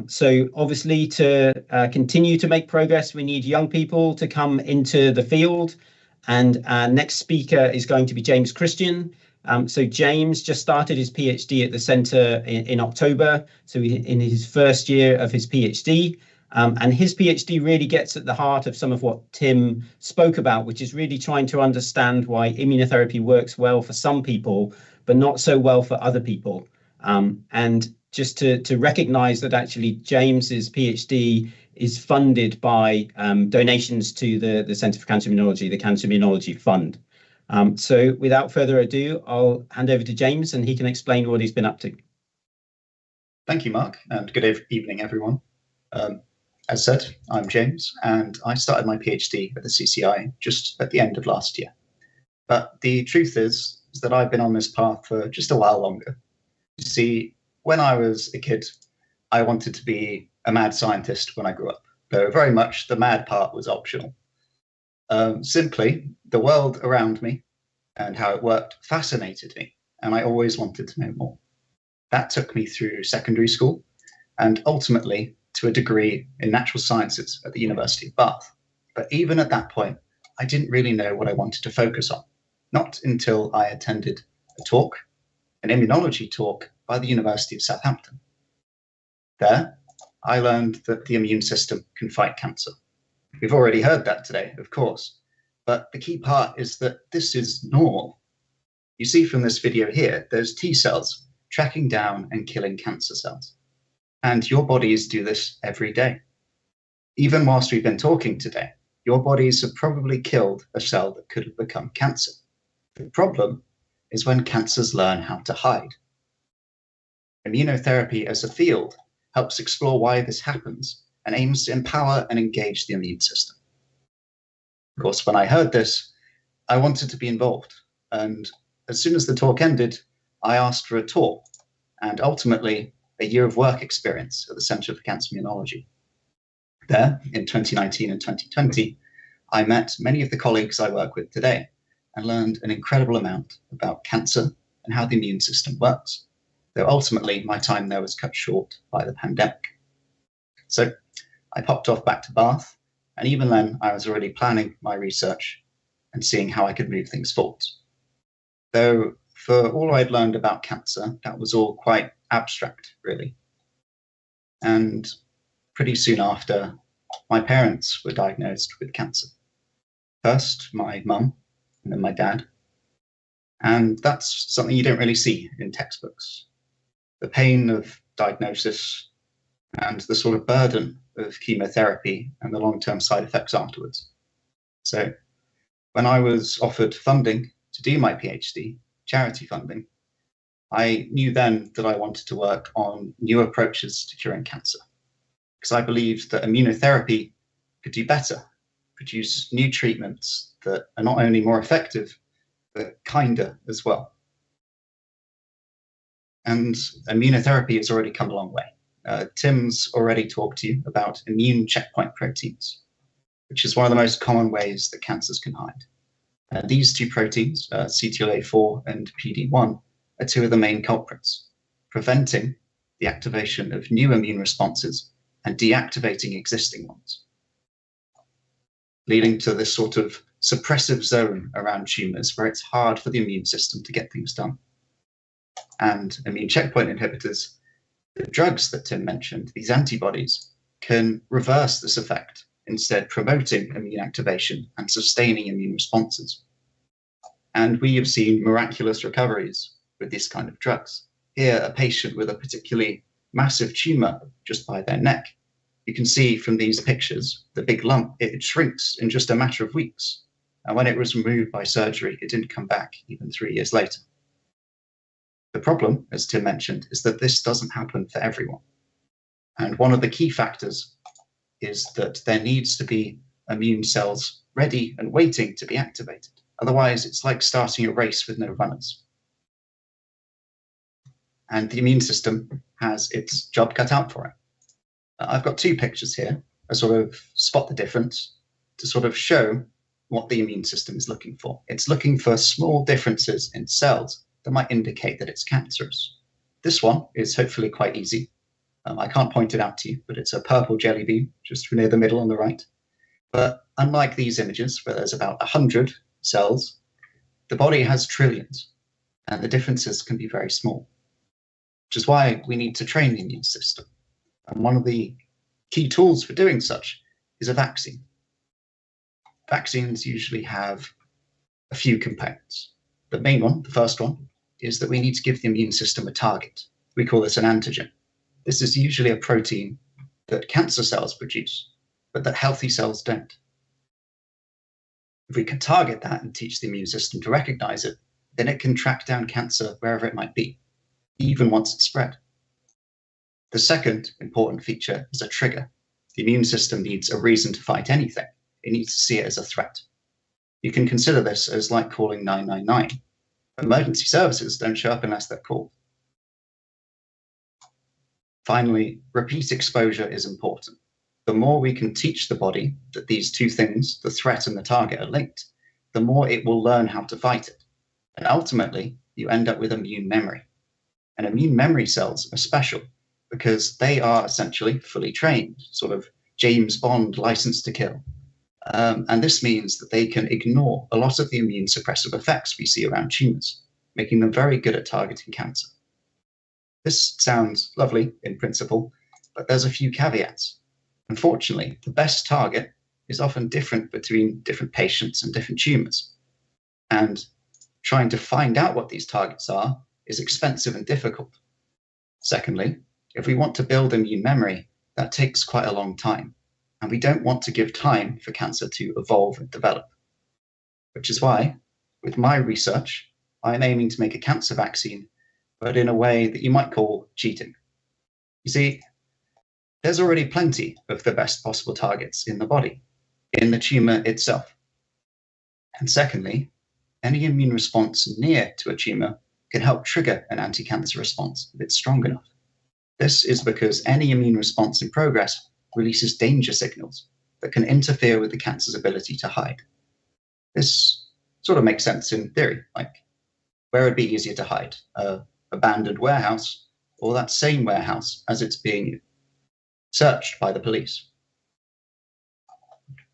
So obviously to continue to make progress, we need young people to come into the field. And our next speaker is going to be James Christian. So James just started his PhD at the centre in October. So in his first year of his PhD. And his PhD really gets at the heart of some of what Tim spoke about, which is really trying to understand why immunotherapy works well for some people, but not so well for other people. And just to recognize that actually James's PhD is funded by donations to the Centre for Cancer Immunology, the Cancer Immunology Fund. So without further ado, I'll hand over to James and he can explain what he's been up to. Thank you, Mark, and good evening, everyone. As said, I'm James, and I started my PhD at the CCI just at the end of last year. But the truth is that I've been on this path for just a while longer. You see, when I was a kid, I wanted to be a mad scientist when I grew up, though very much the mad part was optional. Simply, the world around me and how it worked fascinated me, and I always wanted to know more. That took me through secondary school and ultimately to a degree in natural sciences at the University of Bath. But even at that point, I didn't really know what I wanted to focus on, not until I attended a talk, an immunology talk by the University of Southampton. There, I learned that the immune system can fight cancer. We've already heard that today, of course, but the key part is that this is normal. You see from this video here, there's T cells tracking down and killing cancer cells. And your bodies do this every day. Even whilst we've been talking today, your bodies have probably killed a cell that could have become cancer. The problem is when cancers learn how to hide. Immunotherapy as a field helps explore why this happens and aims to empower and engage the immune system. Of course, when I heard this, I wanted to be involved. And as soon as the talk ended, I asked for a tour and ultimately a year of work experience at the Centre for Cancer Immunology. There, in 2019 and 2020, I met many of the colleagues I work with today and learned an incredible amount about cancer and how the immune system works, though ultimately my time there was cut short by the pandemic. So I popped off back to Bath, and even then I was already planning my research and seeing how I could move things forward. Though for all I'd learned about cancer, that was all quite abstract, really. And pretty soon after, my parents were diagnosed with cancer. First, my mum, and then my dad. And that's something you don't really see in textbooks. The pain of diagnosis and the sort of burden of chemotherapy and the long-term side effects afterwards. So when I was offered funding to do my PhD, charity funding, I knew then that I wanted to work on new approaches to curing cancer, because I believed that immunotherapy could do better, produce new treatments that are not only more effective, but kinder as well. And immunotherapy has already come a long way. Tim's already talked to you about immune checkpoint proteins, which is one of the most common ways that cancers can hide. These two proteins, CTLA4 and PD1, are two of the main culprits, preventing the activation of new immune responses and deactivating existing ones, leading to this sort of suppressive zone around tumours where it's hard for the immune system to get things done. And immune checkpoint inhibitors, the drugs that Tim mentioned, these antibodies, can reverse this effect, instead promoting immune activation and sustaining immune responses. And we have seen miraculous recoveries with this kind of drugs. Here, a patient with a particularly massive tumour just by their neck. You can see from these pictures, the big lump, it shrinks in just a matter of weeks. And when it was removed by surgery, it didn't come back even 3 years later. The problem, as Tim mentioned, is that this doesn't happen for everyone. And one of the key factors is that there needs to be immune cells ready and waiting to be activated. Otherwise, it's like starting a race with no runners. And the immune system has its job cut out for it. I've got two pictures here, to sort of spot the difference, to sort of show what the immune system is looking for. It's looking for small differences in cells that might indicate that it's cancerous. This one is hopefully quite easy. I can't point it out to you, but it's a purple jelly bean just near the middle on the right. But unlike these images, where there's about 100 cells, the body has trillions, and the differences can be very small, which is why we need to train the immune system. And one of the key tools for doing such is a vaccine. Vaccines usually have a few components. The main one, the first one, is that we need to give the immune system a target. We call this an antigen. This is usually a protein that cancer cells produce, but that healthy cells don't. If we can target that and teach the immune system to recognize it, then it can track down cancer wherever it might be, even once it's spread. The second important feature is a trigger. The immune system needs a reason to fight anything. It needs to see it as a threat. You can consider this as like calling 999. Emergency services don't show up unless they're called. Finally, repeat exposure is important. The more we can teach the body that these two things, the threat and the target, are linked, the more it will learn how to fight it. And ultimately, you end up with immune memory. And immune memory cells are special because they are essentially fully trained, sort of James Bond license to kill. And this means that they can ignore a lot of the immune suppressive effects we see around tumors, making them very good at targeting cancer. This sounds lovely in principle, but there's a few caveats. Unfortunately, the best target is often different between different patients and different tumors. And trying to find out what these targets are is expensive and difficult. Secondly, if we want to build immune memory, that takes quite a long time. And we don't want to give time for cancer to evolve and develop. Which is why, with my research, I'm aiming to make a cancer vaccine, but in a way that you might call cheating. You see, there's already plenty of the best possible targets in the body, in the tumor itself. And secondly, any immune response near to a tumor can help trigger an anti-cancer response if it's strong enough. This is because any immune response in progress releases danger signals that can interfere with the cancer's ability to hide. This sort of makes sense in theory, like where it'd be easier to hide, an abandoned warehouse or that same warehouse as it's being searched by the police.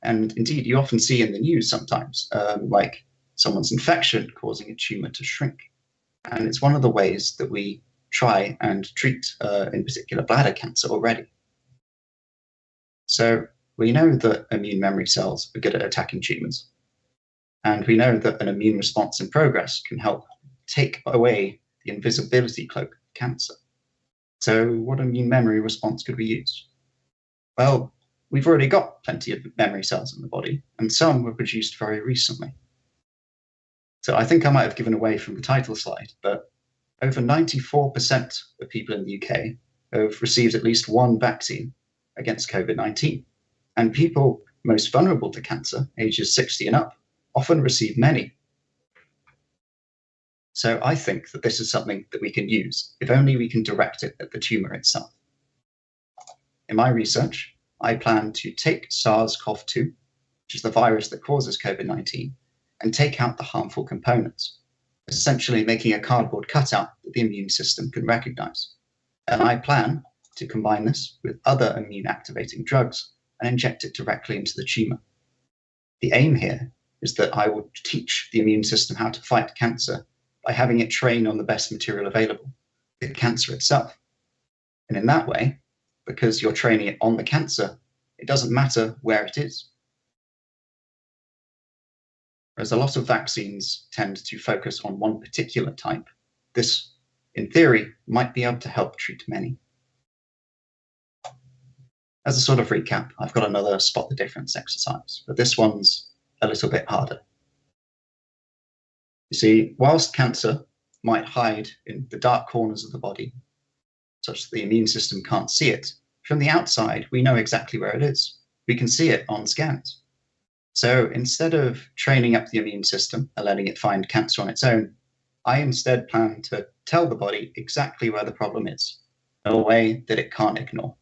And indeed, you often see in the news sometimes, like someone's infection causing a tumor to shrink. And it's one of the ways that we try and treat, in particular, bladder cancer already. So we know that immune memory cells are good at attacking tumors. And we know that an immune response in progress can help take away the invisibility cloak of cancer. So what immune memory response could we use? Well, we've already got plenty of memory cells in the body, and some were produced very recently. So I think I might have given away from the title slide, but over 94% of people in the UK have received at least one vaccine against COVID-19. And people most vulnerable to cancer, ages 60 and up, often receive many. So I think that this is something that we can use, if only we can direct it at the tumor itself. In my research, I plan to take SARS-CoV-2, which is the virus that causes COVID-19, and take out the harmful components, essentially making a cardboard cutout that the immune system can recognize. And I plan to combine this with other immune activating drugs and inject it directly into the tumor. The aim here is that I will teach the immune system how to fight cancer by having it train on the best material available, the cancer itself. And in that way, because you're training it on the cancer, it doesn't matter where it is. Whereas a lot of vaccines tend to focus on one particular type, this, in theory, might be able to help treat many. As a sort of recap, I've got another spot the difference exercise, but this one's a little bit harder. You see, whilst cancer might hide in the dark corners of the body, such that the immune system can't see it, from the outside, we know exactly where it is. We can see it on scans. So instead of training up the immune system and letting it find cancer on its own, I instead plan to tell the body exactly where the problem is, in a way that it can't ignore,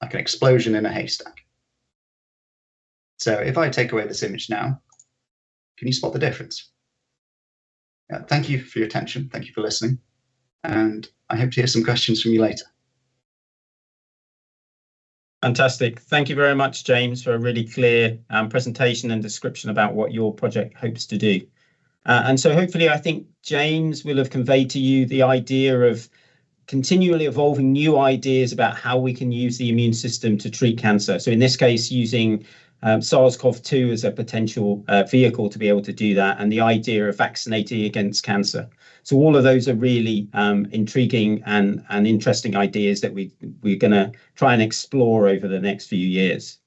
like an explosion in a haystack. So if I take away this image now, can you spot the difference? Thank you for your attention. Thank you for listening. And I hope to hear some questions from you later. Fantastic. Thank you very much, James, for a really clear presentation and description about what your project hopes to do. And so hopefully, I think James will have conveyed to you the idea of continually evolving new ideas about how we can use the immune system to treat cancer. So in this case, using SARS-CoV-2 as a potential vehicle to be able to do that, and the idea of vaccinating against cancer. So all of those are really intriguing and interesting ideas that we're going to try and explore over the next few years.